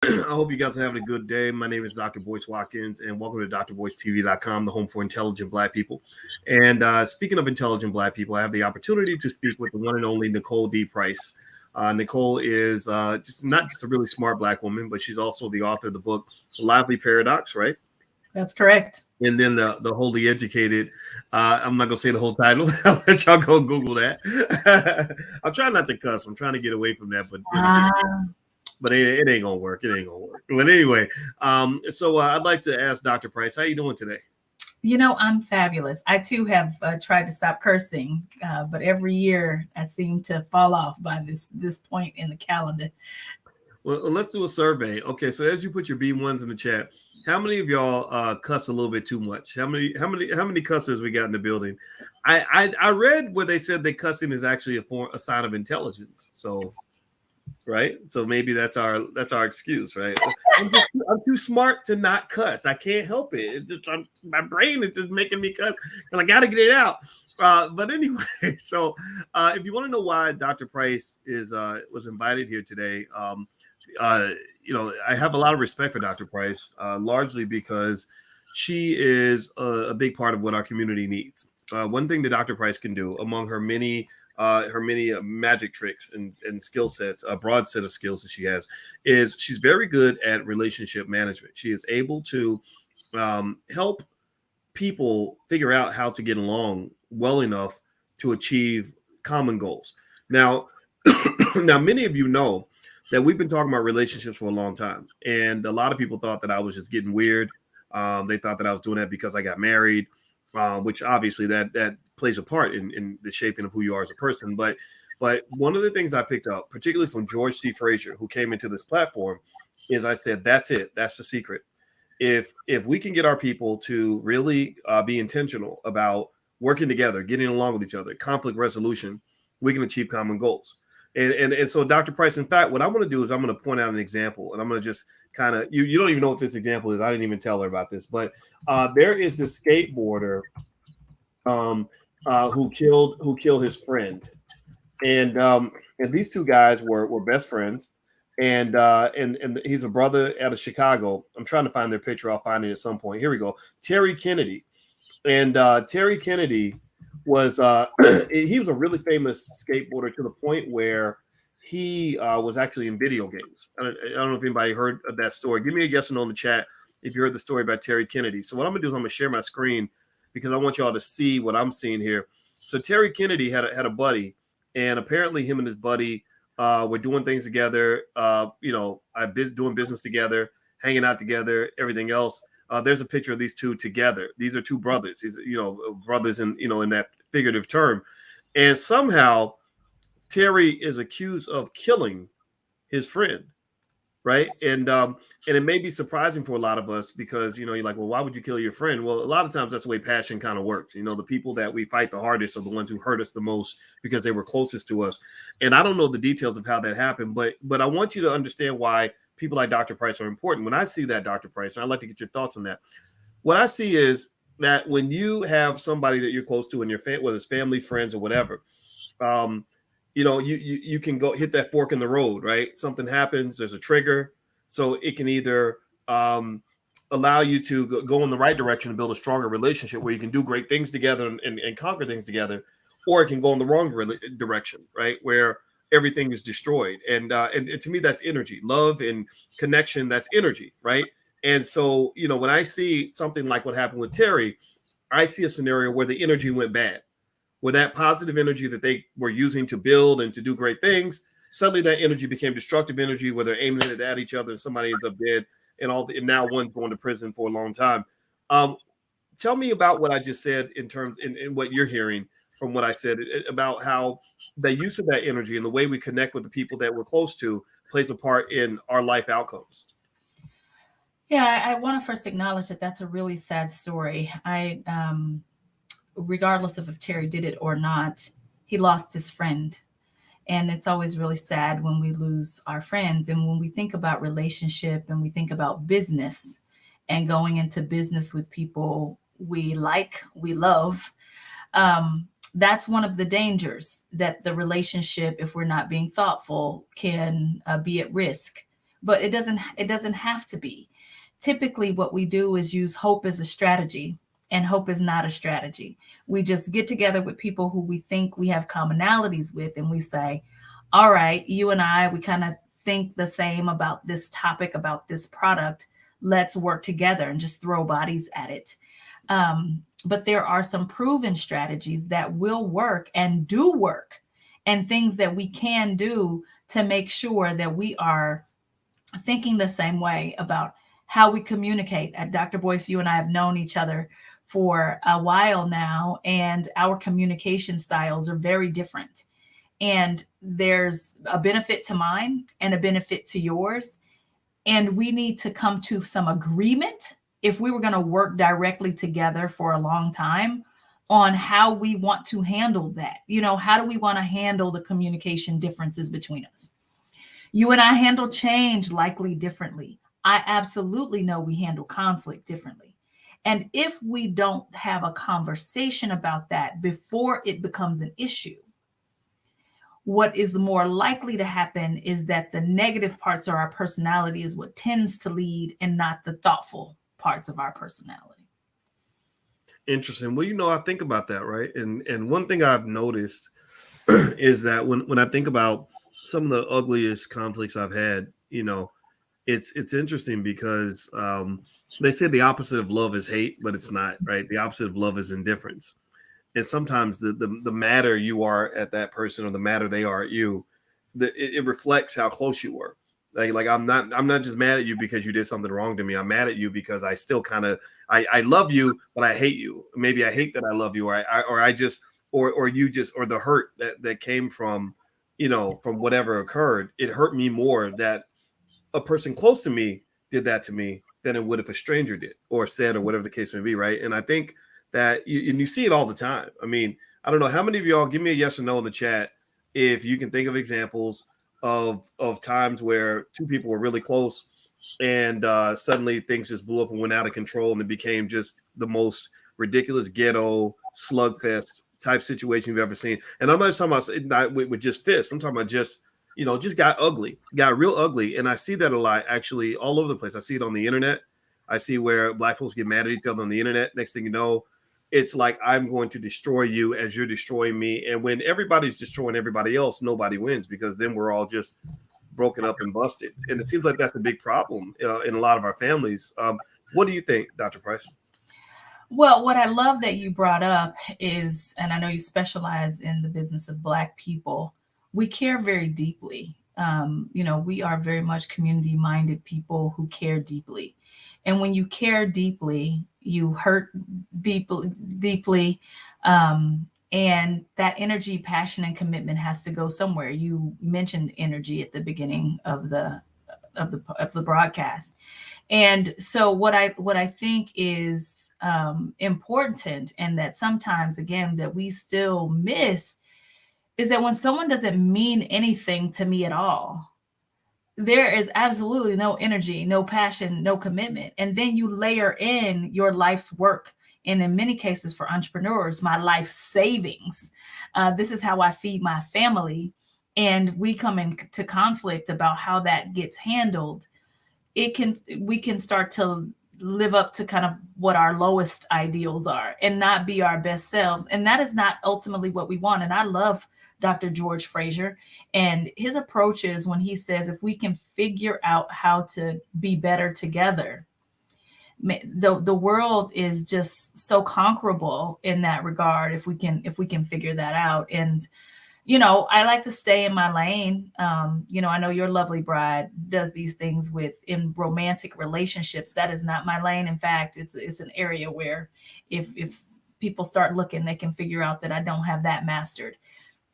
I hope you guys are having a good day. My name is Dr. Boyce Watkins, and welcome to drboycetv.com, the home for intelligent Black people. And speaking of intelligent Black people, I have the opportunity to speak with the one and only Nicole D. Price. Nicole is just not just a really smart Black woman, but she's also the author of the book Lively Paradox, right? That's correct. And then the wholly educated. I'm not gonna say the whole title. I'll let y'all go Google that. I'm trying not to cuss. I'm trying to get away from that, but then again, Ah, but it ain't gonna work. It ain't gonna work. But anyway, so I'd like to ask Dr. Price, how you doing today? I'm fabulous. I too have tried to stop cursing, but every year I seem to fall off by this point in the calendar. Well, let's do a survey. Okay, so as you put your B1s in the chat, how many of y'all cuss a little bit too much? How many cussers we got in the building? I read where they said that cussing is actually a sign of intelligence. So right? So maybe that's our excuse, right? I'm too smart to not cuss. I can't help it. My brain is just making me cuss, and I got to get it out. But anyway, so if you want to know why Dr. Price is was invited here today, uh, I have a lot of respect for Dr. Price, largely because she is a big part of what our community needs. One thing that Dr. Price can do, among her many magic tricks and skill sets, a broad set of skills that she has, is she's very good at relationship management. She is able to help people figure out how to get along well enough to achieve common goals. Now, now many of you know that we've been talking about relationships for a long time, and a lot of people thought that I was just getting weird. They thought that I was doing that because I got married, which obviously that plays a part in the shaping of who you are as a person. But one of the things I picked up, particularly from George C. Frazier, who came into this platform, is I said, that's it. That's the secret. If we can get our people to really be intentional about working together, getting along with each other, conflict resolution, we can achieve common goals. And so, Dr. Price, in fact, what I'm going to do is I'm going to point out an example, and I'm going to just kind of you don't even know what this example is. I didn't even tell her about this, but there is this skateboarder um, who killed his friend, and these two guys were best friends, and he's a brother out of Chicago. I'm trying to find their picture. I'll find it at some point. Here we go. Terry Kennedy, and Terry Kennedy was he was a really famous skateboarder to the point where he was actually in video games. I don't know if anybody heard of that story. Give me a yes or no in the chat if you heard the story about Terry Kennedy. So what I'm gonna do is I'm gonna share my screen because I want y'all to see what I'm seeing here. So Terry Kennedy had a buddy, and apparently him and his buddy were doing things together. I've been doing business together, hanging out together, everything else. There's a picture of these two together. These are two brothers. These, brothers in that figurative term. And somehow Terry is accused of killing his friend, right? And it may be surprising for a lot of us because you're like, well, why would you kill your friend? Well, a lot of times that's the way passion kind of works. The people that we fight the hardest are the ones who hurt us the most because they were closest to us. And I don't know the details of how that happened, but I want you to understand why people like Dr. Price are important. When I see that, Dr. Price, and I'd like to get your thoughts on that. What I see is that when you have somebody that you're close to in your family, whether it's family, friends, or whatever, you can go hit that fork in the road, right? Something happens, there's a trigger, so it can either allow you to go in the right direction and build a stronger relationship where you can do great things together and conquer things together, or it can go in the wrong direction, right, where everything is destroyed. And to me, that's energy, love and connection. That's energy, right? And so, when I see something like what happened with Terry, I see a scenario where the energy went bad, where that positive energy that they were using to build and to do great things, suddenly that energy became destructive energy where they're aiming it at each other and somebody ends up dead and now one's going to prison for a long time. Tell me about what I just said in what you're hearing from what I said about how the use of that energy and the way we connect with the people that we're close to plays a part in our life outcomes. Yeah, I want to first acknowledge that that's a really sad story. Regardless of if Terry did it or not, he lost his friend. And it's always really sad when we lose our friends. And when we think about relationship and we think about business and going into business with people we like, we love, that's one of the dangers, that the relationship, if we're not being thoughtful, can be at risk but it doesn't have to be. Typically what we do is use hope as a strategy, and hope is not a strategy. We just get together with people who we think we have commonalities with, and we say, all right, you and I, we kind of think the same about this topic, about this product. Let's work together and just throw bodies at it. But there are some proven strategies that will work and do work, and things that we can do to make sure that we are thinking the same way about how we communicate. Dr. Boyce, you and I have known each other for a while now, and our communication styles are very different. And there's a benefit to mine and a benefit to yours. And we need to come to some agreement if we were going to work directly together for a long time on how we want to handle that. How do we want to handle the communication differences between us? You and I handle change likely differently. I absolutely know we handle conflict differently. And if we don't have a conversation about that before it becomes an issue, what is more likely to happen is that the negative parts of our personality is what tends to lead, and not the thoughtful parts of our personality. Interesting. Well, I think about that, right? And one thing I've noticed is that when I think about some of the ugliest conflicts I've had, it's interesting because they say the opposite of love is hate, but it's not, right? The opposite of love is indifference. And sometimes the madder you are at that person, or the madder they are at you, it reflects how close you were. Like I'm not just mad at you because you did something wrong to me. I'm mad at you because I still kind of I love you, but I hate you. Maybe I hate that I love you, or I just or you just, or the hurt that came from from whatever occurred. It hurt me more that a person close to me did that to me than it would if a stranger did, or said, or whatever the case may be, right? And I think that you see it all the time. I mean, I don't know how many of y'all, give me a yes or no in the chat if you can think of examples of times where two people were really close, and suddenly things just blew up and went out of control, and it became just the most ridiculous ghetto slugfest type situation you've ever seen. And I'm not just talking about not with just fists. I'm talking about just just got ugly, got real ugly. And I see that a lot, actually, all over the place. I see it on the internet. I see where Black folks get mad at each other on the internet. Next thing you know, it's like, I'm going to destroy you as you're destroying me. And when everybody's destroying everybody else, nobody wins, because then we're all just broken up and busted. And it seems like that's a big problem in a lot of our families. What do you think, Dr. Price? Well, what I love that you brought up is, and I know you specialize in the business of Black people, we care very deeply. We are very much community minded people who care deeply. And when you care deeply, you hurt deeply. And that energy, passion, and commitment has to go somewhere. You mentioned energy at the beginning of the broadcast. And so what I think is important, and that sometimes, again, that we still miss, is that when someone doesn't mean anything to me at all, there is absolutely no energy, no passion, no commitment. And then you layer in your life's work. And in many cases for entrepreneurs, my life savings. This is how I feed my family. And we come into conflict about how that gets handled. We can start to live up to kind of what our lowest ideals are and not be our best selves. And that is not ultimately what we want. And I love Dr. George Fraser and his approach is when he says, if we can figure out how to be better together, the world is just so conquerable in that regard. If we can figure that out. And I like to stay in my lane. I know your lovely bride does these things in romantic relationships. That is not my lane. In fact, it's an area where if people start looking, they can figure out that I don't have that mastered.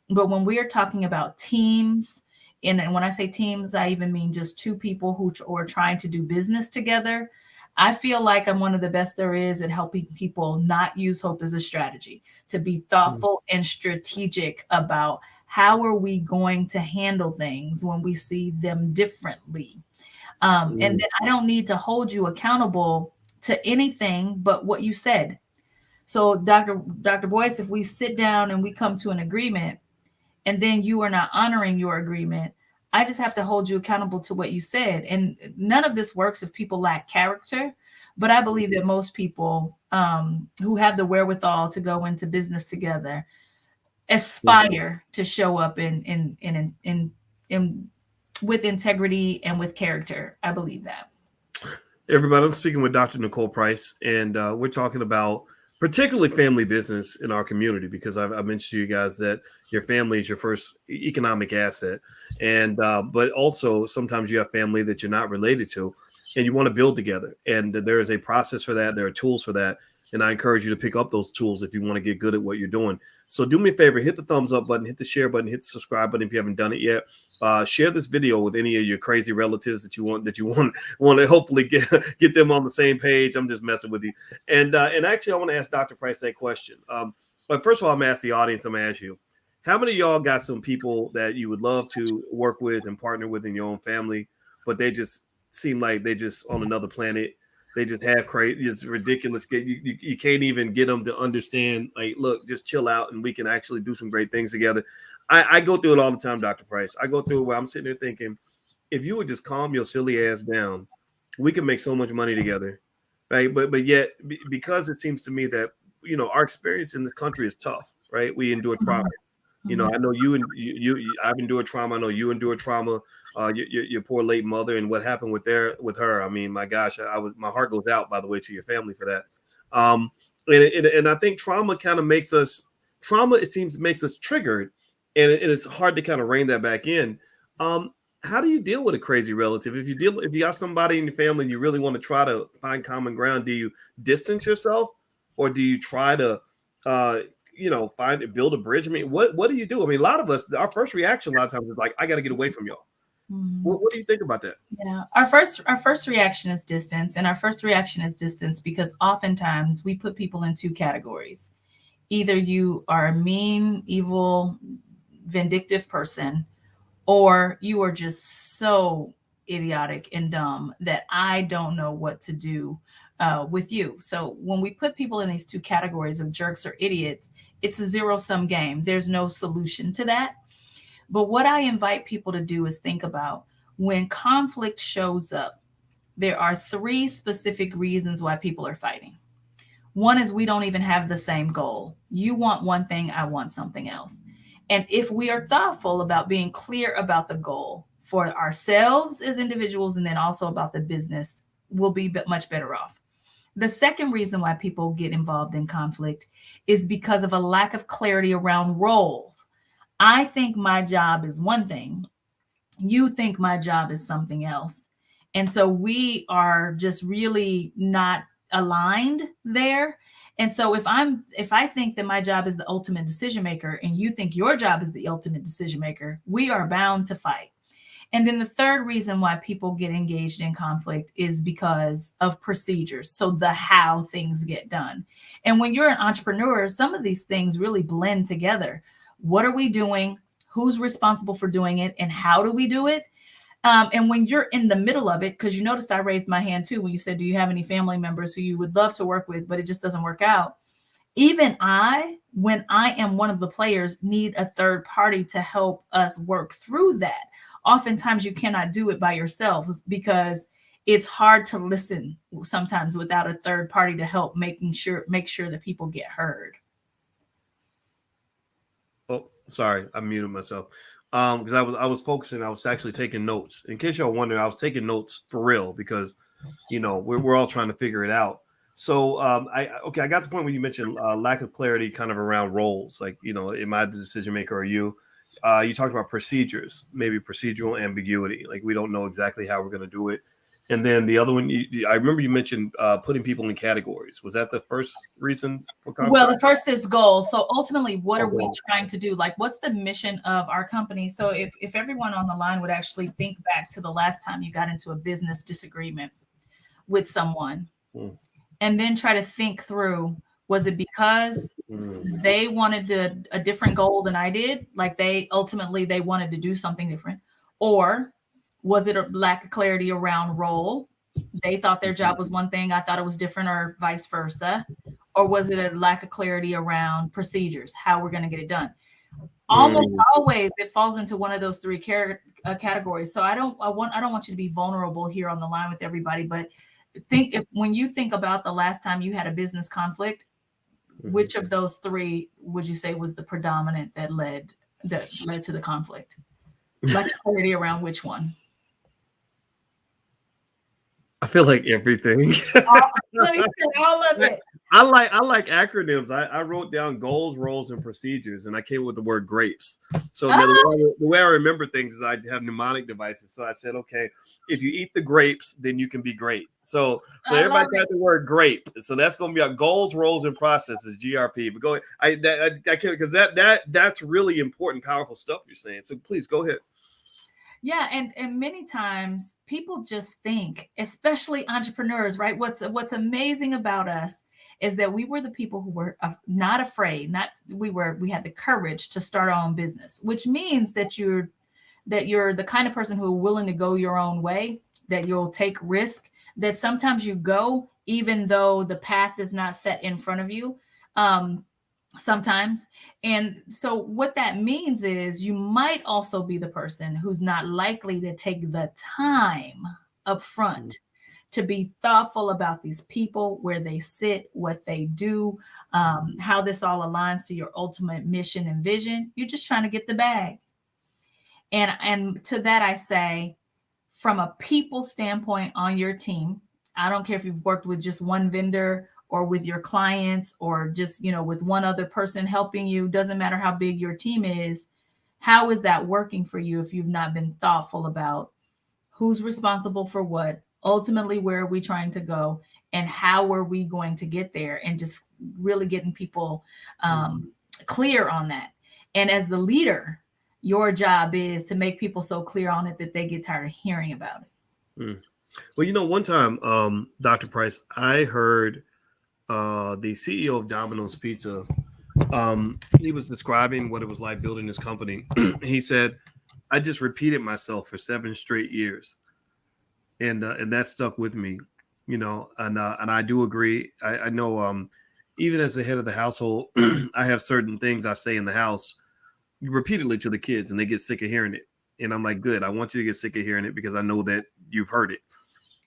But when we are talking about teams, and when I say teams, I even mean just two people who are trying to do business together. I feel like I'm one of the best there is at helping people not use hope as a strategy, to be thoughtful and strategic about how are we going to handle things when we see them differently. And then I don't need to hold you accountable to anything but what you said. So Dr. Boyce, if we sit down and we come to an agreement, and then you are not honoring your agreement, I just have to hold you accountable to what you said. And none of this works if people lack character. But I believe that most people who have the wherewithal to go into business together aspire to show up in with integrity and with character. I believe that. Everybody, I'm speaking with Dr. Nicole Price, and we're talking about particularly family business in our community because I mentioned to you guys that your family is your first economic asset, and but also sometimes you have family that you're not related to, and you want to build together, and there is a process for that. There are tools for that, and I encourage you to pick up those tools if you want to get good at what you're doing. So do me a favor, hit the thumbs up button, hit the share button, hit the subscribe button if you haven't done it yet. Share this video with any of your crazy relatives that you want to hopefully get them on the same page. I'm just messing with you. And actually, I want to ask Dr. Price that question. But first of all, I'm gonna ask the audience. I'm gonna ask you, how many of y'all got some people that you would love to work with and partner with in your own family, but they just seem like they just on another planet? They just have crazy, it's ridiculous. You can't even get them to understand, like, look, just chill out and we can actually do some great things together. I go through it all the time, Dr. Price. I go through it where I'm sitting there thinking, if you would just calm your silly ass down, we can make so much money together, right? But yet, because it seems to me that, our experience in this country is tough, right? We endure trauma. I know I've endured trauma. I know you endured trauma. Your poor late mother and what happened with her. I mean, my gosh, my heart goes out, by the way, to your family for that. And I think trauma kind of makes us triggered, and it's hard to kind of rein that back in. How do you deal with a crazy relative? If you got somebody in your family and you really want to try to find common ground, do you distance yourself, or do you try to build a bridge? I mean, what do you do? I mean, a lot of us, our first reaction a lot of times is like, I got to get away from y'all. What do you think about that? Yeah, our first reaction is distance, and our first reaction is distance because oftentimes we put people in two categories. Either you are a mean, evil, vindictive person, or you are just so idiotic and dumb that I don't know what to do with you. So when we put people in these two categories of jerks or idiots, it's a zero-sum game. There's no solution to that. But what I invite people to do is think about when conflict shows up, there are three specific reasons why people are fighting. One is we don't even have the same goal. You want one thing, I want something else. And if we are thoughtful about being clear about the goal for ourselves as individuals and then also about the business, we'll be much better off. The second reason why people get involved in conflict is because of a lack of clarity around roles. I think my job is one thing. You think my job is something else. And so we are just really not aligned there. And so if I think that my job is the ultimate decision maker and you think your job is the ultimate decision maker, we are bound to fight. And then the third reason why people get engaged in conflict is because of procedures. So the how things get done. And when you're an entrepreneur, some of these things really blend together. What are we doing? Who's responsible for doing it? And how do we do it? And when you're in the middle of it, because you noticed I raised my hand too when you said, do you have any family members who you would love to work with, but it just doesn't work out? Even when I am one of the players, need a third party to help us work through that. Oftentimes you cannot do it by yourself because it's hard to listen sometimes without a third party to help make sure that people get heard. Oh, sorry, I muted myself. Because I was focusing, I was actually taking notes. In case y'all wondering, I was taking notes for real because we're all trying to figure it out. So I got the point when you mentioned lack of clarity kind of around roles, like am I the decision maker or you? You talked about procedures, maybe procedural ambiguity, like we don't know exactly how we're going to do it. And then the other one, I remember you mentioned putting people in categories. Was that the first reason for conflict? Well, the first is goals. So ultimately, what are we trying to do? Like, what's the mission of our company? So if everyone on the line would actually think back to the last time you got into a business disagreement with someone, and then try to think through, was it because they wanted a different goal than I did? Like they wanted to do something different, or was it a lack of clarity around role? They thought their job was one thing, I thought it was different, or vice versa. Or was it a lack of clarity around procedures, how we're going to get it done? Almost always it falls into one of those three categories. So I don't want you to be vulnerable here on the line with everybody, but think if when you think about the last time you had a business conflict, which of those three would you say was the predominant that led to the conflict? Like clarity around which one? I feel like everything. Let me say all of it. I like acronyms. I wrote down goals, roles, and procedures, and I came up with the word grapes. So now the way I remember things is I have mnemonic devices. So I said, okay, if you eat the grapes, then you can be great. So everybody got the word grape. So that's going to be our goals, roles, and processes, GRP. But go ahead. I can't, because that's really important, powerful stuff you're saying. So please go ahead. Yeah, and many times people just think, especially entrepreneurs, right? What's amazing about us is that we were the people who were not afraid. We had the courage to start our own business, which means that you're the kind of person who are willing to go your own way, that you'll take risk, that sometimes you go even though the path is not set in front of you. Sometimes. And so what that means is you might also be the person who's not likely to take the time up front to be thoughtful about these people, where they sit, what they do, how this all aligns to your ultimate mission and vision. You're just trying to get the bag. And to that I say, from a people standpoint on your team, I don't care if you've worked with just one vendor or with your clients or just, with one other person helping you, doesn't matter how big your team is. How is that working for you if you've not been thoughtful about who's responsible for what, ultimately, where are we trying to go, and how are we going to get there, and just really getting people clear on that. And as the leader, your job is to make people so clear on it that they get tired of hearing about it. Well, one time, Dr. Price, I heard the CEO of Domino's Pizza, he was describing what it was like building this company. He said, I just repeated myself for 7 straight years. And that stuck with me, and I do agree. I know, even as the head of the household, I have certain things I say in the house repeatedly to the kids, and they get sick of hearing it. And I'm like, good, I want you to get sick of hearing it, because I know that you've heard it.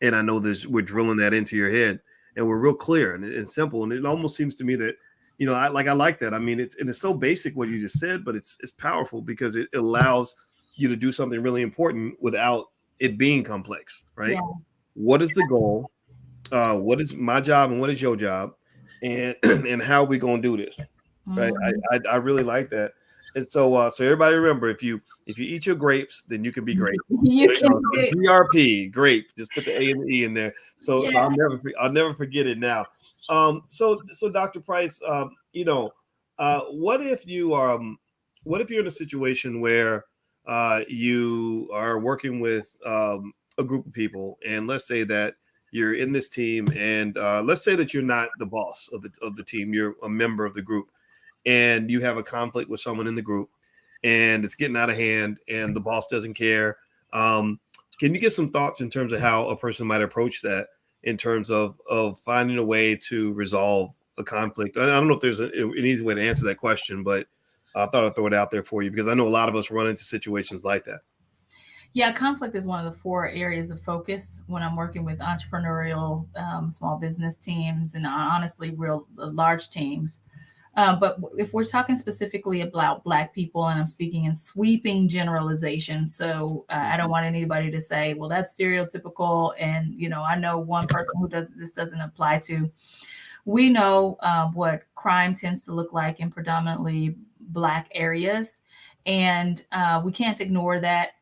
And I know we're drilling that into your head. And we're real clear and simple. And it almost seems to me that, I like that. I mean, it's so basic what you just said, but it's powerful, because it allows you to do something really important without it being complex, right? Yeah. What is the goal? What is my job and what is your job? And and how are we going to do this? Right. I really like that. And so everybody remember, if you eat your grapes, then you can be great. GRP, grape. Just put the A and the E in there. So I'll never forget it now. So Dr. Price, what if you're in a situation where you are working with a group of people, and let's say that you're in this team, and let's say that you're not the boss of the team, you're a member of the group, and you have a conflict with someone in the group, and it's getting out of hand, and the boss doesn't care. Can you give some thoughts in terms of how a person might approach that, in terms of finding a way to resolve a conflict? I don't know if there's an easy way to answer that question, but I thought I'd throw it out there for you, because I know a lot of us run into situations like that. Yeah, conflict is one of the 4 areas of focus when I'm working with entrepreneurial small business teams, and honestly, real large teams. But if we're talking specifically about Black people, and I'm speaking in sweeping generalizations, so I don't want anybody to say, well, that's stereotypical, and I know one person who this doesn't apply to. We know what crime tends to look like in predominantly Black areas, and we can't ignore that.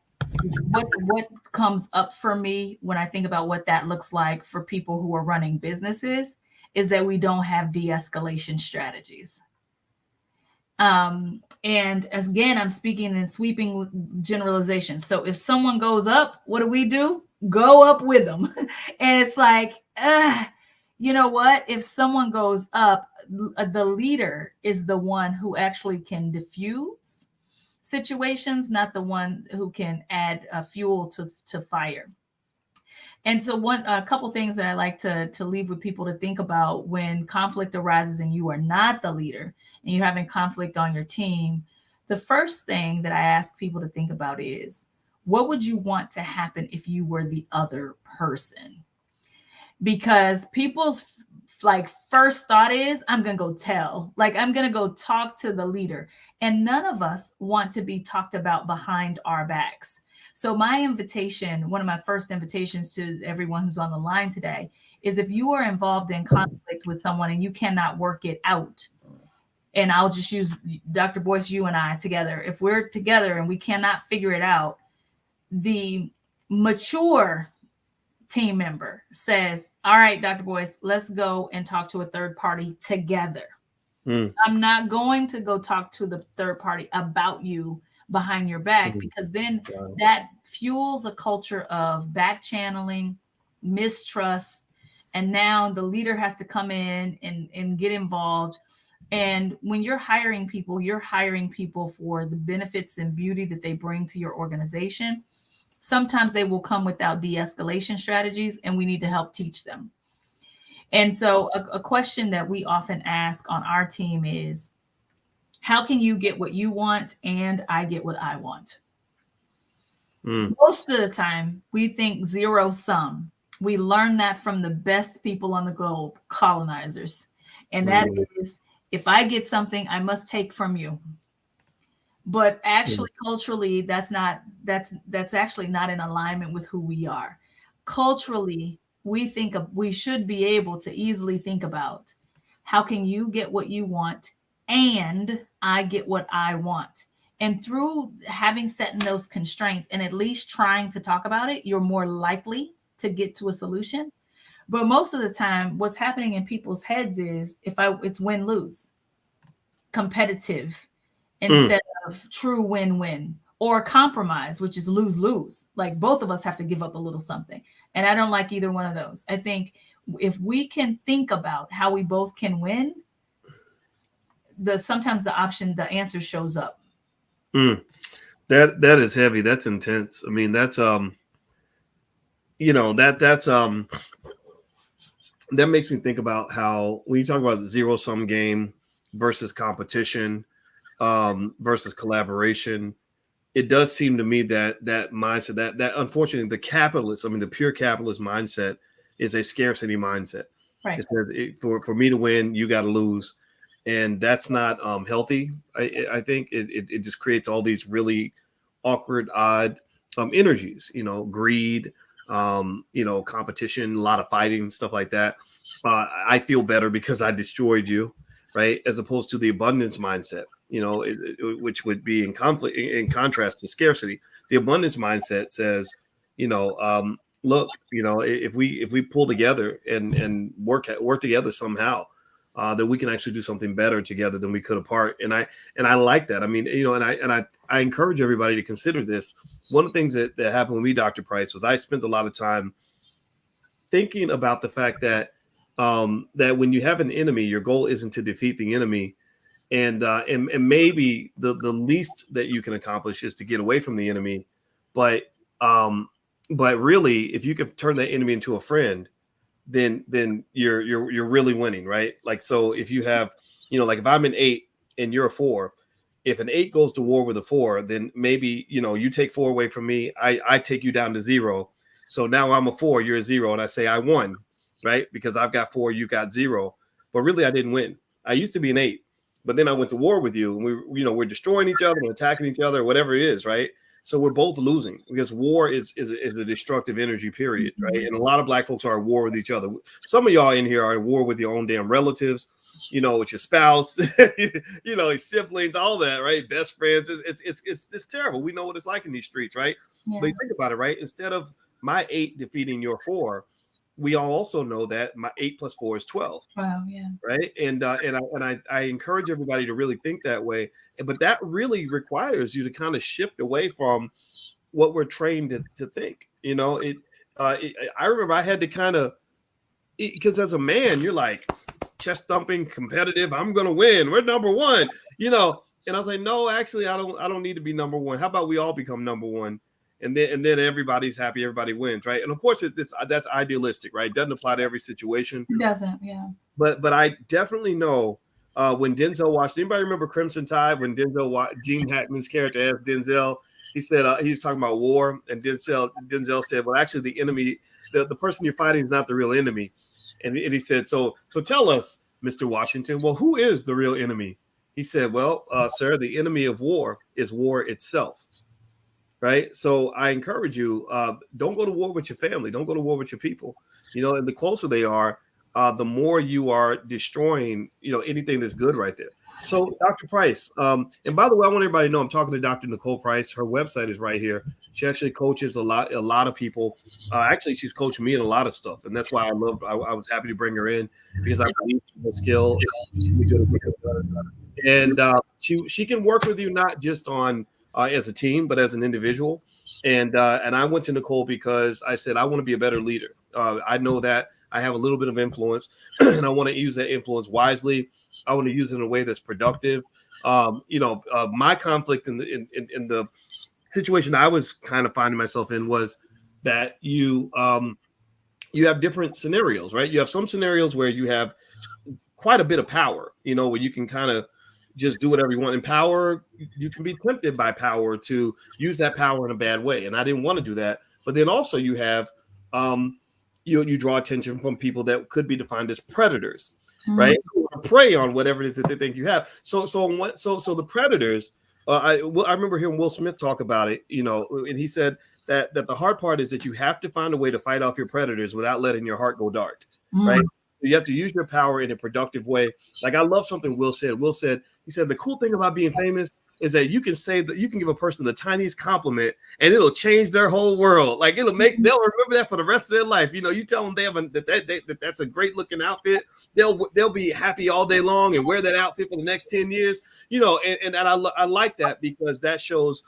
What comes up for me when I think about what that looks like for people who are running businesses is that we don't have de-escalation strategies. And again, I'm speaking in sweeping generalizations. So if someone goes up, what do? Go up with them. And it's like, you know what? If someone goes up, the leader is the one who actually can diffuse situations, not the one who can add fuel to fire. And so a couple things that I like to leave with people to think about when conflict arises and you are not the leader and you're having conflict on your team. The first thing that I ask people to think about is, what would you want to happen if you were the other person? Because people's like first thought is, I'm gonna go tell, like I'm gonna go talk to the leader, and none of us want to be talked about behind our backs. So my invitation, one of my first invitations to everyone who's on the line today, is if you are involved in conflict with someone and you cannot work it out, and I'll just use Dr. Boyce, you and I together, if we're together and we cannot figure it out, the mature team member says, all right, Dr. Boyce, let's go and talk to a third party together. I'm not going to go talk to the third party about you behind your back, because then that fuels a culture of back channeling, mistrust. And now the leader has to come in and get involved. And when you're hiring people for the benefits and beauty that they bring to your organization. Sometimes they will come without de-escalation strategies, and we need to help teach them. And so a question that we often ask on our team is, how can you get what you want and I get what I want? Most of the time, we think zero sum. We learn that from the best people on the globe, colonizers. And that is, if I get something, I must take from you. But actually, culturally, that's actually not in alignment with who we are. Culturally, we should be able to easily think about, how can you get what you want and I get what I want? And through having set in those constraints and at least trying to talk about it, you're more likely to get to a solution. But most of the time, what's happening in people's heads is it's win-lose, competitive, instead of true win-win, or compromise, which is lose-lose. Like both of us have to give up a little something. And I don't like either one of those. I think if we can think about how we both can win, sometimes the answer shows up. That is heavy. That's intense. I mean, that's that makes me think about how, when you talk about the zero sum game versus competition, versus collaboration, it does seem to me that mindset, that unfortunately the pure capitalist mindset is a scarcity mindset. Right. It says for me to win, you got to lose, and that's not healthy. I think it just creates all these really awkward, odd energies. Greed, competition, a lot of fighting, stuff like that. I feel better because I destroyed you, right? As opposed to the abundance mindset, which would be in conflict, in contrast to scarcity. The abundance mindset says, look, if we pull together and work together somehow, that we can actually do something better together than we could apart. And I like that. I mean, and I encourage everybody to consider this. One of the things that happened with me, Dr. Price, was I spent a lot of time thinking about the fact that that when you have an enemy, your goal isn't to defeat the enemy. And maybe the least that you can accomplish is to get away from the enemy. But really, if you could turn that enemy into a friend, then you're really winning, right? Like, so if you have, like if I'm an 8 and you're a 4, if an 8 goes to war with a 4, then maybe, you take 4 away from me, I take you down to 0. So now I'm a 4, you're a 0, and I say I won, right? Because I've got 4, you got 0. But really, I didn't win. I used to be an 8, but then I went to war with you, and we're destroying each other, we're attacking each other, whatever it is, right? So we're both losing, because war is a destructive energy, period, right? And a lot of Black folks are at war with each other. Some of y'all in here are at war with your own damn relatives, with your spouse, your siblings, all that, right? Best friends. It's terrible. We know what it's like in these streets, right? Yeah. But you think about it, right? Instead of my 8 defeating your 4, we all also know that my 8 plus 4 is 12. Wow, yeah. Right. And I encourage everybody to really think that way. But that really requires you to kind of shift away from what we're trained to think. I remember I had to kind of, because as a man, you're like chest thumping, competitive. I'm going to win. We're number one, And I was like, no, actually, I don't need to be number one. How about we all become number one? And then everybody's happy, everybody wins, right? And of course, that's idealistic, right? It doesn't apply to every situation. It doesn't, yeah. But I definitely know when Denzel watched. Anybody remember Crimson Tide when Denzel watched Gene Hackman's character as Denzel, He said he was talking about war, and Denzel said, "Well, actually, the enemy, the person you're fighting is not the real enemy." And he said, "So tell us, Mr. Washington, well, who is the real enemy?" He said, "Well, sir, the enemy of war is war itself." Right. So I encourage you, don't go to war with your family. Don't go to war with your people. And the closer they are, the more you are destroying, anything that's good right there. So Dr. Price, and by the way, I want everybody to know I'm talking to Dr. Nicole Price. Her website is right here. She actually coaches a lot of people. Actually, she's coached me in a lot of stuff. And that's why I was happy to bring her in, because I believe in her skill. She's really good at what she does. And she can work with you not just on as a team, but as an individual. And I went to Nicole because I said I want to be a better leader. I know that I have a little bit of influence, and I want to use that influence wisely. I want to use it in a way that's productive. My conflict in the situation I was kind of finding myself in was that you have different scenarios, right? You have some scenarios where you have quite a bit of power, where you can kind of just do whatever you want. In power, you can be tempted by power to use that power in a bad way. And I didn't want to do that. But then also you have, you draw attention from people that could be defined as predators, right? Who want to prey on whatever it is that they think you have. So the predators, I remember hearing Will Smith talk about it, and he said that the hard part is that you have to find a way to fight off your predators without letting your heart go dark, right? You have to use your power in a productive way. Like, I love something Will said. He said, the cool thing about being famous is that you can say that you can give a person the tiniest compliment and it'll change their whole world. Like, they'll remember that for the rest of their life. You tell them they have that's a great looking outfit. They'll be happy all day long and wear that outfit for the next 10 years, and I like that, because that shows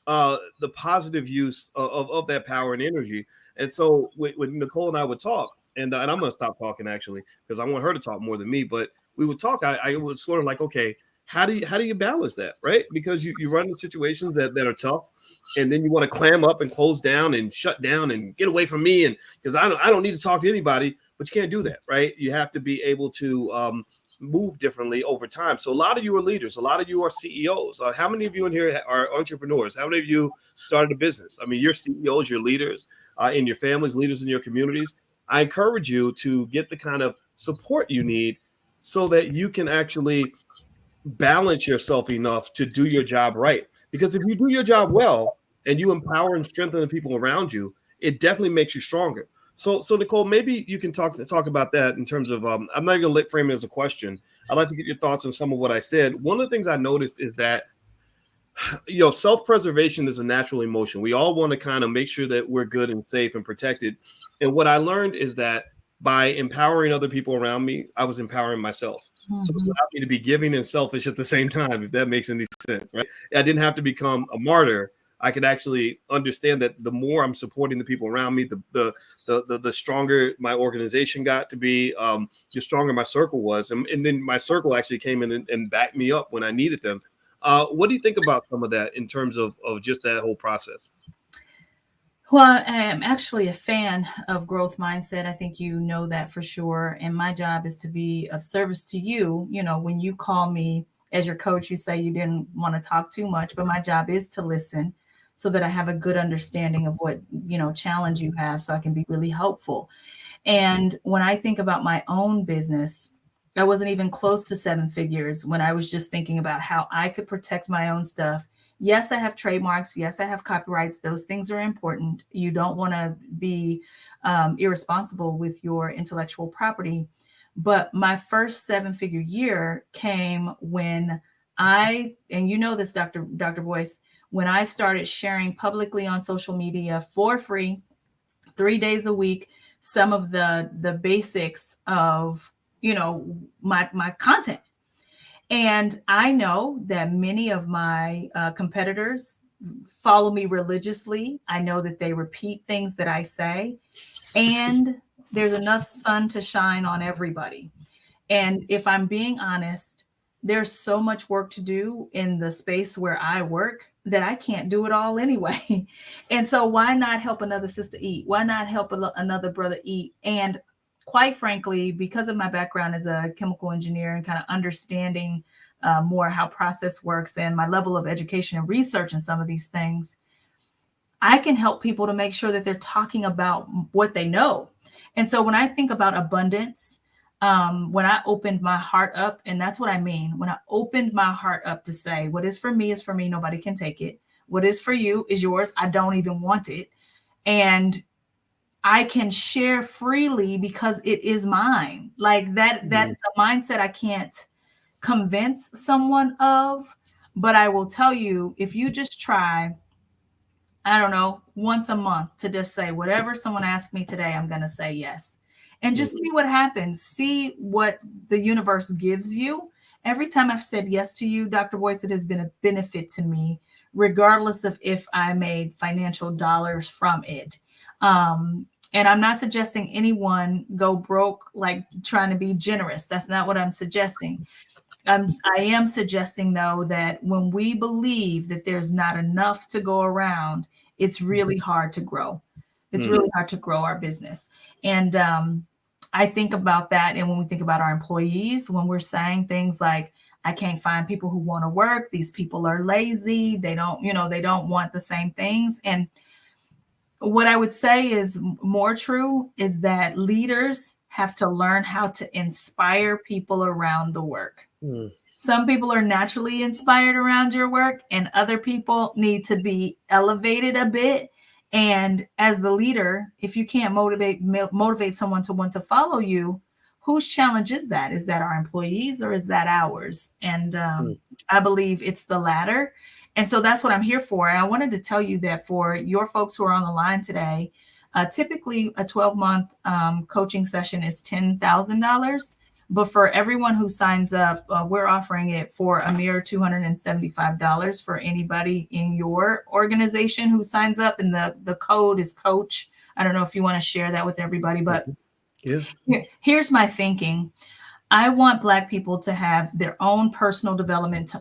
the positive use of that power and energy. And so when Nicole and I would talk, and I'm going to stop talking, actually, because I want her to talk more than me. But we would talk. I was sort of like, okay, how do you balance that, right? Because you run into situations that are tough, and then you want to clam up and close down and shut down and get away from me, and because I don't need to talk to anybody. But you can't do that, right? You have to be able to move differently over time. So a lot of you are leaders. A lot of you are CEOs. How many of you in here are entrepreneurs? How many of you started a business? I mean, you're CEOs, you're leaders in your families, leaders in your communities. I encourage you to get the kind of support you need so that you can actually balance yourself enough to do your job right. Because if you do your job well and you empower and strengthen the people around you, it definitely makes you stronger. So Nicole, maybe you can talk about that in terms of, I'm not even going to frame it as a question. I'd like to get your thoughts on some of what I said. One of the things I noticed is that self-preservation is a natural emotion. We all want to kind of make sure that we're good and safe and protected. And what I learned is that by empowering other people around me, I was empowering myself. So it's allowed me to be giving and selfish at the same time, if that makes any sense, right? I didn't have to become a martyr. I could actually understand that the more I'm supporting the people around me, the stronger my organization got to be, the stronger my circle was. And then my circle actually came in and backed me up when I needed them. What do you think about some of that in terms of just that whole process? Well, I am actually a fan of growth mindset. I think you know that for sure. And my job is to be of service to you. When you call me as your coach, you say you didn't want to talk too much, but my job is to listen so that I have a good understanding of what, challenge you have, so I can be really helpful. And when I think about my own business, I wasn't even close to 7 figures when I was just thinking about how I could protect my own stuff. Yes, I have trademarks. Yes, I have copyrights. Those things are important. You don't want to be irresponsible with your intellectual property. But my first 7-figure year came when and you know this, Dr. Boyce, when I started sharing publicly on social media for free, 3 days a week, some of the basics of my content. And I know that many of my competitors follow me religiously. I know that they repeat things that I say, and there's enough sun to shine on everybody. And if I'm being honest, there's so much work to do in the space where I work that I can't do it all anyway. And so why not help another sister eat? Why not help another brother eat? And quite frankly, because of my background as a chemical engineer and kind of understanding more how process works and my level of education and research in some of these things, I can help people to make sure that they're talking about what they know. And so when I think about abundance, when I opened my heart up, and that's what I mean, when I opened my heart up to say, what is for me is for me, nobody can take it. What is for you is yours. I don't even want it. And I can share freely because it is mine. Like that's a mindset I can't convince someone of, but I will tell you, if you just try, I don't know, once a month to just say, whatever someone asks me today, I'm going to say yes. And just see what happens. See what the universe gives you. Every time I've said yes to you, Dr. Boyce, it has been a benefit to me, regardless of if I made financial dollars from it. And I'm not suggesting anyone go broke, like trying to be generous. That's not what I'm suggesting. I am suggesting, though, that when we believe that there's not enough to go around, it's really hard to grow. It's really hard to grow our business. And I think about that. And when we think about our employees, when we're saying things like, I can't find people who want to work, these people are lazy, they don't want the same things. And what I would say is more true is that leaders have to learn how to inspire people around the work. Some people are naturally inspired around your work, and other people need to be elevated a bit. And as the leader, if you can't motivate someone to want to follow you, whose challenge is that? Is that our employees or is that ours? And I believe it's the latter. And so that's what I'm here for. And I wanted to tell you that for your folks who are on the line today, typically a 12-month coaching session is $10,000. But for everyone who signs up, we're offering it for a mere $275 for anybody in your organization who signs up. And the code is COACH. I don't know if you want to share that with everybody, but here's my thinking. I want Black people to have their own personal development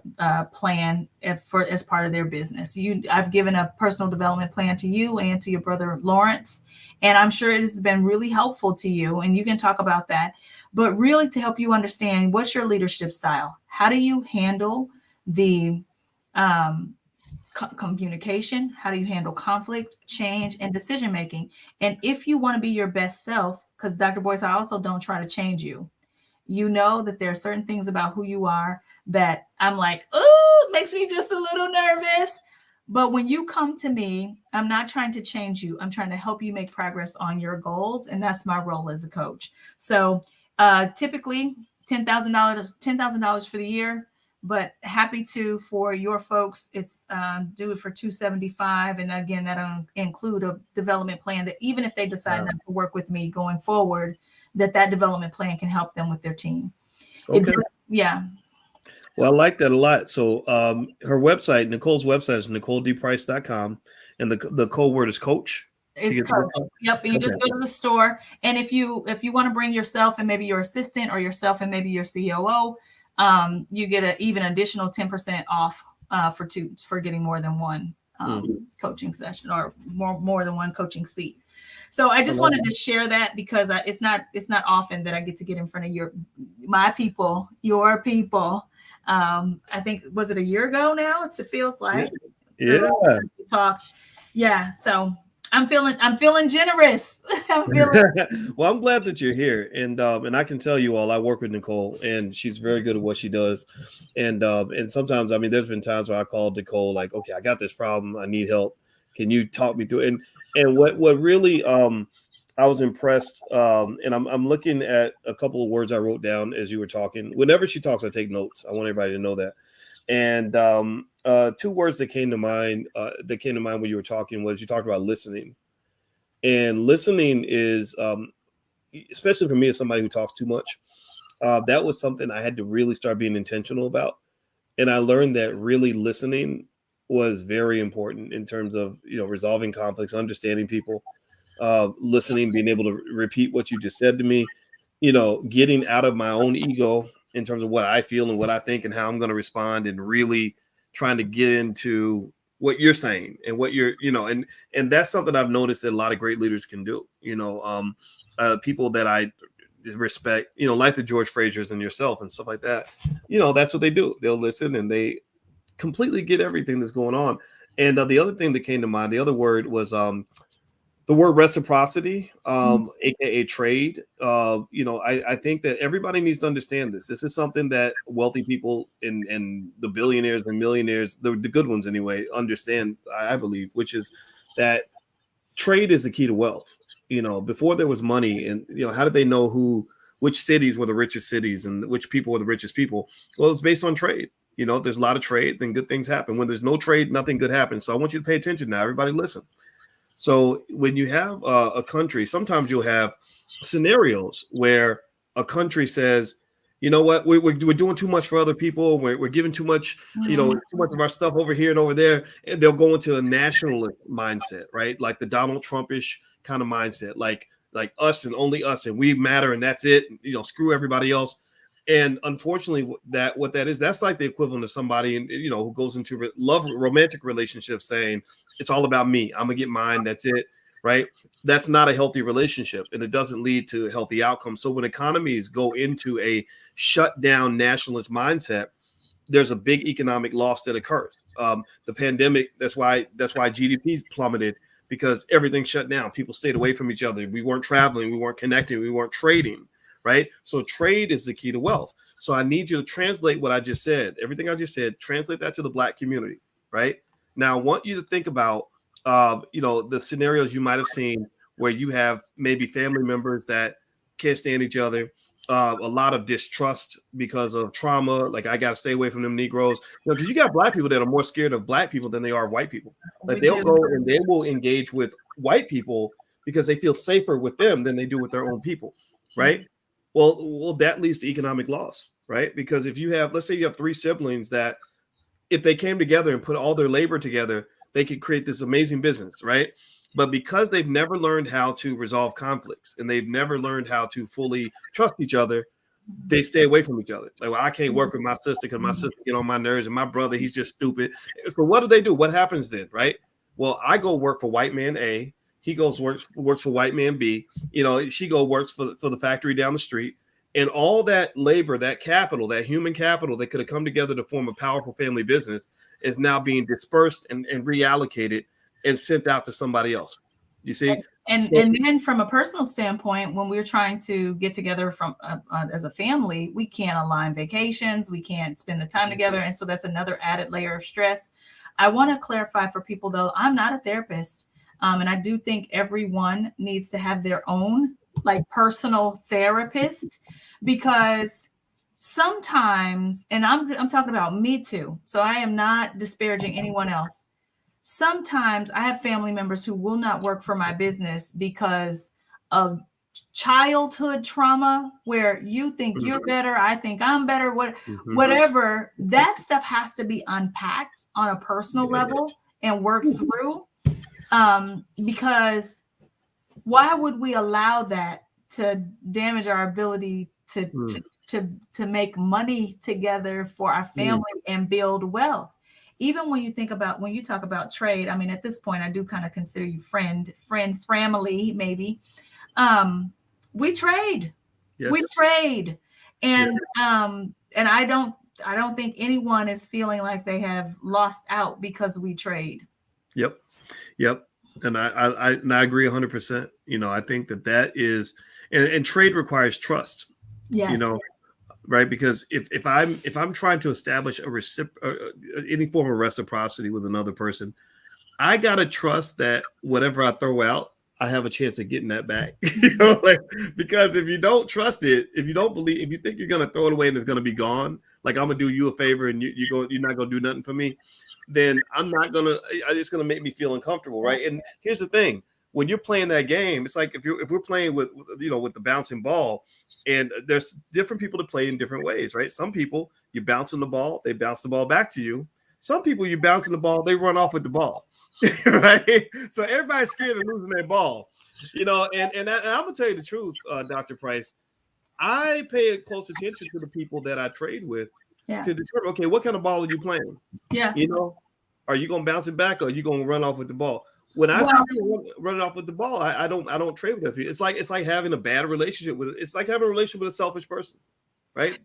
plan as part of their business. I've given a personal development plan to you and to your brother Lawrence, and I'm sure it has been really helpful to you, and you can talk about that. But really to help you understand, what's your leadership style? How do you handle the communication? How do you handle conflict, change, and decision making? And if you want to be your best self, because Dr. Boyce, I also don't try to change you. You know that there are certain things about who you are that I'm like, oh, it makes me just a little nervous. But when you come to me, I'm not trying to change you. I'm trying to help you make progress on your goals. And that's my role as a coach. So typically $10,000 for the year, but happy to, for your folks, it's do it for $275. And again, that'll include a development plan that even if they decide not to work with me going forward, that development plan can help them with their team. Okay. Yeah. Well, I like that a lot. So her website, Nicole's website is NicoleDPrice.com. And the code word is coach. It's coach. Yep. And you just go to the store. And if you want to bring yourself and maybe your assistant, or yourself and maybe your COO, you get an even additional 10% off for getting more than one coaching session, or more than one coaching seat. So I just wanted to share that, because it's not often that I get to get in front of your people. I think, was it a year ago now? It feels like. Yeah. We talked. Yeah. So I'm feeling generous. Well, I'm glad that you're here, and I can tell you all, I work with Nicole, and she's very good at what she does, and sometimes, I mean, there's been times where I called Nicole like, okay, I got this problem, I need help. Can you talk me through it? And what really I was impressed, and I'm looking at a couple of words I wrote down as you were talking. Whenever she talks, I take notes. I want everybody to know that. And two words that came to mind when you were talking was, you talked about listening. And listening is, especially for me as somebody who talks too much, that was something I had to really start being intentional about. And I learned that really listening was very important in terms of, resolving conflicts, understanding people, listening, being able to repeat what you just said to me, getting out of my own ego in terms of what I feel and what I think and how I'm going to respond, and really trying to get into what you're saying and what you're, and that's something I've noticed that a lot of great leaders can do, people that I respect, like the George Frazier's and yourself and stuff like that, that's what they do. They'll listen and they completely get everything that's going on. And the other thing that came to mind, the other word was the word reciprocity, aka trade. I think that everybody needs to understand this. This is something that wealthy people and the billionaires and millionaires, the good ones anyway, understand, I believe, which is that trade is the key to wealth. Before there was money, and how did they know which cities were the richest cities and which people were the richest people? Well, it's based on trade. If there's a lot of trade, then good things happen. When there's no trade, nothing good happens. So I want you to pay attention now. Everybody listen. So when you have a country, sometimes you'll have scenarios where a country says, you know what, we're doing too much for other people. We're giving too much, too much of our stuff over here and over there. And they'll go into a national mindset, right? Like the Donald Trumpish kind of mindset, like us and only us, and we matter and that's it. Screw everybody else. And unfortunately, what that is, that's like the equivalent of somebody, who goes into romantic relationships saying, it's all about me. I'm gonna get mine. That's it. Right. That's not a healthy relationship, and it doesn't lead to a healthy outcomes. So when economies go into a shut down nationalist mindset, there's a big economic loss that occurs. The pandemic, that's why GDP plummeted, because everything shut down. People stayed away from each other. We weren't traveling. We weren't connecting. We weren't trading. Right. So trade is the key to wealth. So I need you to translate what I just said. Everything I just said, translate that to the Black community. Right. Now, I want you to think about, the scenarios you might have seen where you have maybe family members that can't stand each other, a lot of distrust because of trauma. Like, I got to stay away from them Negroes, because you got Black people that are more scared of Black people than they are of white people. Like, they'll go and they will engage with white people because they feel safer with them than they do with their own people. Right. Well, that leads to economic loss, right? Because if you have, let's say you have 3 siblings that, if they came together and put all their labor together, they could create this amazing business, right? But because they've never learned how to resolve conflicts and they've never learned how to fully trust each other, they stay away from each other. Like, well, I can't work with my sister because my sister get on my nerves, and my brother, he's just stupid. So what do? What happens then, right? Well, I go work for white man A. He goes works for white man B. She works for the factory down the street. And all that labor, that capital, that human capital that could have come together to form a powerful family business is now being dispersed and reallocated and sent out to somebody else. You see? And then from a personal standpoint, when we're trying to get together from as a family, we can't align vacations. We can't spend the time together. And so that's another added layer of stress. I want to clarify for people, though, I'm not a therapist. And I do think everyone needs to have their own personal therapist, because sometimes, and I'm talking about me too, so I am not disparaging anyone else. Sometimes I have family members who will not work for my business because of childhood trauma, where you think you're better, I think I'm better, whatever. That stuff has to be unpacked on a personal level and worked through, because why would we allow that to damage our ability to make money together for our family and build wealth? Even when you talk about trade, I mean, at this point, I do kind of consider you friend, family, maybe. We trade. Yes. We trade. And I don't think anyone is feeling like they have lost out because we trade. Yep. And I agree 100%. I think that is, and trade requires trust. Yes. Right? Because if I'm trying to establish any form of reciprocity with another person, I gotta trust that whatever I throw out, I have a chance of getting that back. Because if you don't trust it, if you don't believe, if you think you're gonna throw it away and it's gonna be gone, like I'm gonna do you a favor and you're not gonna do nothing for me, then it's gonna make me feel uncomfortable, right? And here's the thing. When you're playing that game, it's like if we're playing with the bouncing ball, and there's different people to play in different ways, right? Some people, you bouncing the ball, they bounce the ball back to you. Some people, you bouncing the ball, they run off with the ball, right? So everybody's scared of losing their ball, and I'm gonna tell you the truth, Dr. Price. I pay close attention to the people that I trade with to determine, okay, what kind of ball are you playing? Yeah. Are you gonna bounce it back, or are you gonna run off with the ball? When I see people running off with the ball, I don't trade with that people. It's like having a bad relationship it's like having a relationship with a selfish person, right?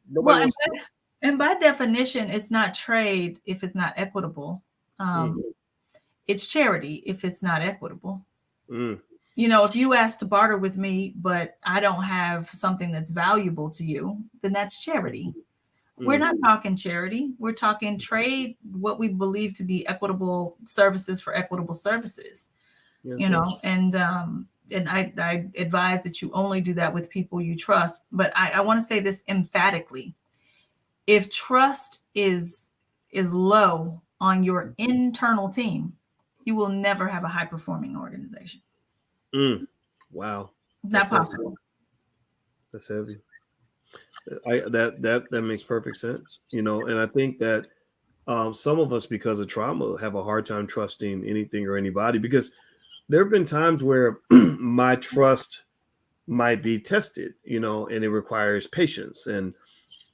And by definition, it's not trade if it's not equitable. it's charity if it's not equitable. Mm. You know, if you ask to barter with me, but I don't have something that's valuable to you, then that's charity. We're Mm. not talking charity. We're talking trade what we believe to be equitable services for equitable services. You Yes. know, and I advise that you only do that with people you trust. But I want to say this emphatically: if trust is low on your internal team, you will never have a high performing organization. Mm. Wow. That's Not heavy. possible. That's heavy. That makes perfect sense. And I think that some of us, because of trauma, have a hard time trusting anything or anybody, because there have been times where my trust might be tested, and it requires patience and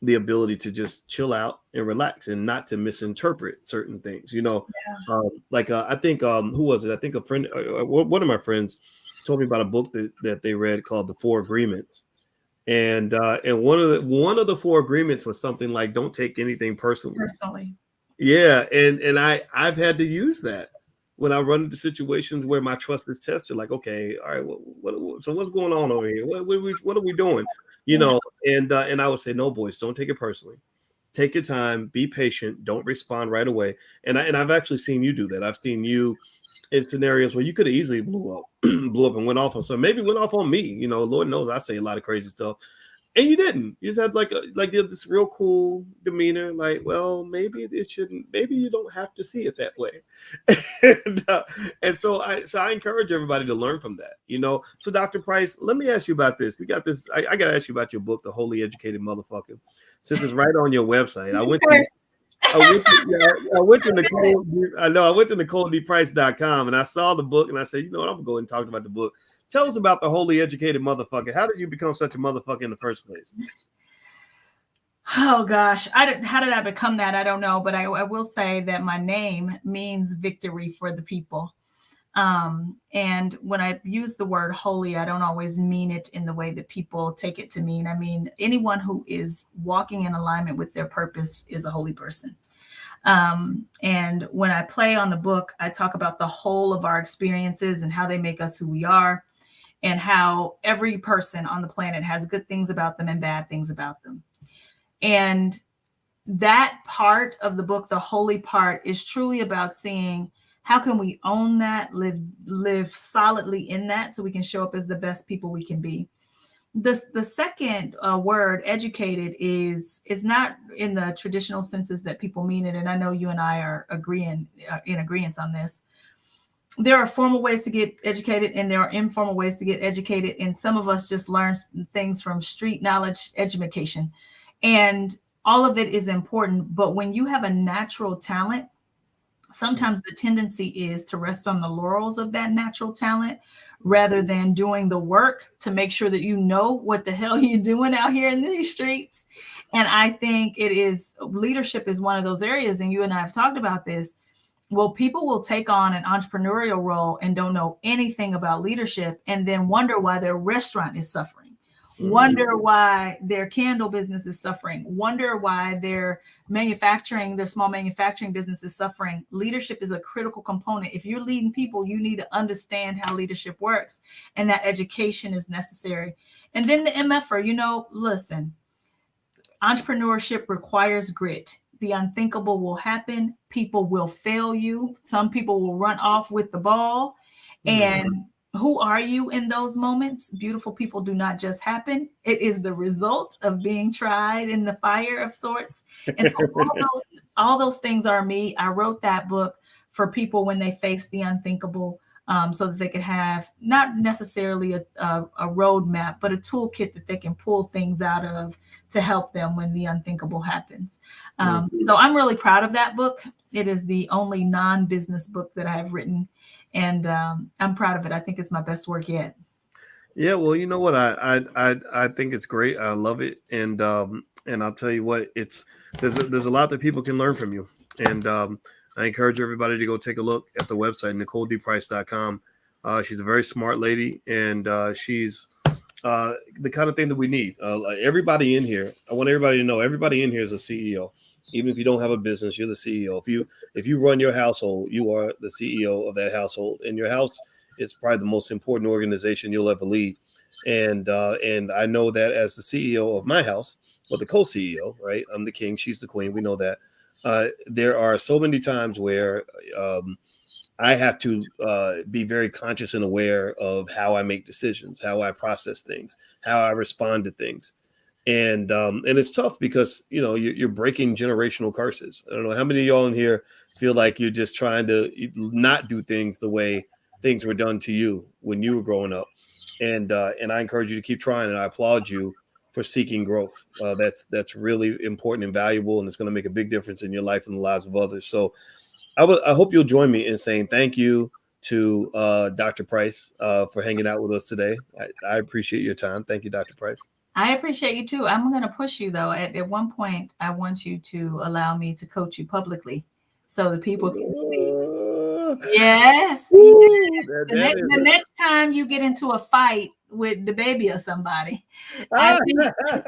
the ability to just chill out and relax and not to misinterpret certain things. I think who was it? I think a friend, one of my friends, told me about a book that they read called The Four Agreements, and one of the four agreements was something like, don't take anything personally. Personally. Yeah, and I've had to use that when I run into situations where my trust is tested. Like, okay, all right, so what's going on over here? What are we doing? Yeah. And I would say, no, boys, don't take it personally. Take your time, be patient, don't respond right away. And I've actually seen you do that. I've seen you in scenarios where you could have easily blew up and went off on some. Maybe went off on me. Lord knows I say a lot of crazy stuff, and you didn't. You just had like you had this real cool demeanor. Like, well, maybe it shouldn't. Maybe you don't have to see it that way. and so I encourage everybody to learn from that. So Dr. Price, let me ask you about this. We got this. I got to ask you about your book, The Wholly Educated Motherfucker. Since it's right on your website, I went to I went to Nicole. I went to NicoleDPrice.com and I saw the book and I said, I'm gonna go and talk about the book. Tell us about The Wholly Educated Motherfucker. How did you become such a motherfucker in the first place? Oh gosh, how did I become that? I don't know, but I will say that my name means victory for the people. And when I use the word holy, I don't always mean it in the way that people take it to mean. I mean, anyone who is walking in alignment with their purpose is a holy person. And when I play on the book, I talk about the whole of our experiences and how they make us who we are, and how every person on the planet has good things about them and bad things about them. And that part of the book, the holy part, is truly about seeing how can we own that, live solidly in that, so we can show up as the best people we can be. The second word, educated, is not in the traditional senses that people mean it, and I know you and I are in agreement on this. There are formal ways to get educated and there are informal ways to get educated, and some of us just learn things from street knowledge education, and all of it is important. But when you have a natural talent, sometimes the tendency is to rest on the laurels of that natural talent rather than doing the work to make sure that you know what the hell you're doing out here in these streets. And I think leadership is one of those areas, and you and I have talked about this. Well, people will take on an entrepreneurial role and don't know anything about leadership, and then wonder why their restaurant is suffering, wonder why their candle business is suffering, wonder why their small manufacturing business is suffering. Leadership is a critical component. If you're leading people, you need to understand how leadership works, and that education is necessary. And then the MFer, listen, entrepreneurship requires grit. The unthinkable will happen. People will fail you. Some people will run off with the ball. And who are you in those moments? Beautiful people do not just happen. It is the result of being tried in the fire of sorts. And so all those things are me. I wrote that book for people when they face the unthinkable, so that they could have not necessarily a roadmap, but a toolkit that they can pull things out of to help them when the unthinkable happens. So I'm really proud of that book. It is the only non-business book that I have written, and I'm proud of it. I think it's my best work yet. Yeah, well, you know what? I think it's great. I love it, and I'll tell you what, there's a lot that people can learn from you, and I encourage everybody to go take a look at the website, NicoleDPrice.com. She's a very smart lady, and she's the kind of thing that we need. Everybody in here, I want everybody to know, everybody in here is a CEO. Even if you don't have a business, you're the CEO. If you run your household, you are the CEO of that household, and your house is probably the most important organization you'll ever lead. And I know that as the CEO of my house, or the co-CEO, right? I'm the king, she's the queen. We know that. There are so many times where I have to be very conscious and aware of how I make decisions, how I process things, how I respond to things. And it's tough because you're breaking generational curses. I don't know how many of y'all in here feel like you're just trying to not do things the way things were done to you when you were growing up. And I encourage you to keep trying, and I applaud you for seeking growth. That's really important and valuable, and it's going to make a big difference in your life and the lives of others. So I hope you'll join me in saying thank you to Dr. Price for hanging out with us today. I appreciate your time. Thank you, Dr. Price. I appreciate you too. I'm going to push you though. At one point, I want you to allow me to coach you publicly so the people can see. Yes. Yes. The next time you get into a fight with the baby or somebody, I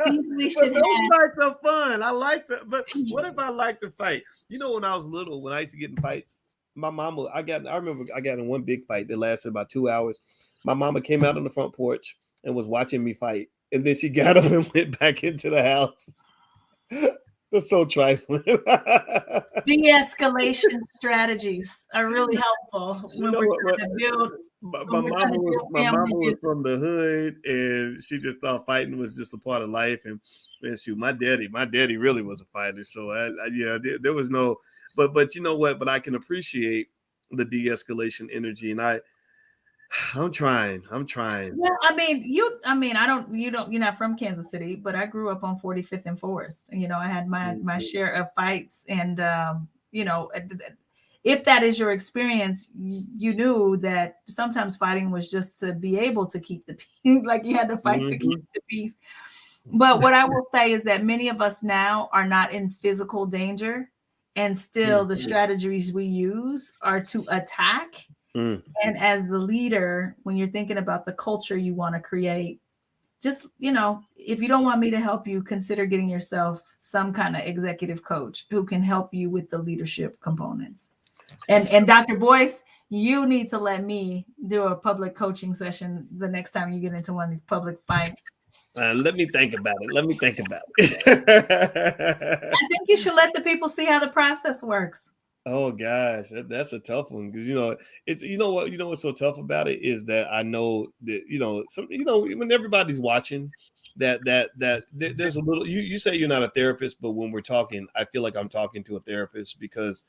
think we should those fights are fun. I like that. But what if I like to fight? When I was little, when I used to get in fights, my mama, I remember I got in one big fight that lasted about 2 hours. My mama came out on the front porch and was watching me fight. And then she got up and went back into the house. That's so trifling. De-escalation strategies are really helpful when we're trying to build. My mama was from the hood, and she just thought fighting was just a part of life. And shoot, my daddy really was a fighter. So there was no, but you know what? But I can appreciate the de-escalation energy, and I'm trying. Yeah, you're not from Kansas City, but I grew up on 45th and Forest. I had my share of fights, and if that is your experience, you knew that sometimes fighting was just to be able to keep the peace, like you had to fight to keep the peace. But what I will say is that many of us now are not in physical danger, and still the strategies we use are to attack. And as the leader, when you're thinking about the culture you want to create, just, if you don't want me to help you, consider getting yourself some kind of executive coach who can help you with the leadership components. And Dr. Boyce, you need to let me do a public coaching session the next time you get into one of these public fights. Let me think about it. I think you should let the people see how the process works. Oh gosh, that's a tough one because it's what's so tough about it is that I know that when everybody's watching that there's a little you say you're not a therapist, but when we're talking, I feel like I'm talking to a therapist because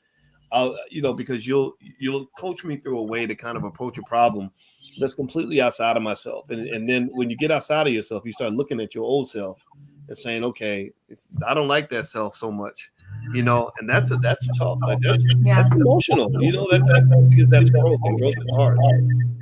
because you'll coach me through a way to kind of approach a problem that's completely outside of myself, and then when you get outside of yourself, you start looking at your old self and saying, okay, I don't like that self so much. And that's tough. Like that's emotional. That's because that's growth, and growth is hard.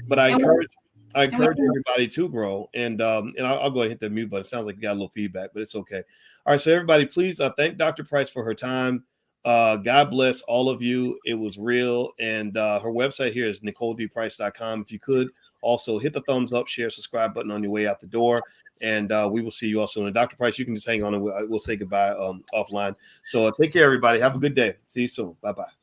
But I encourage everybody to grow. And I'll go ahead and hit the mute button. It sounds like you got a little feedback, but it's okay. All right, so everybody, please thank Dr. Price for her time. God bless all of you. It was real. And her website here is NicoleDPrice.com. If you could also hit the thumbs up, share, subscribe button on your way out the door. And we will see you all soon. And Dr. Price, you can just hang on and we'll say goodbye offline. So take care, everybody. Have a good day. See you soon. Bye-bye.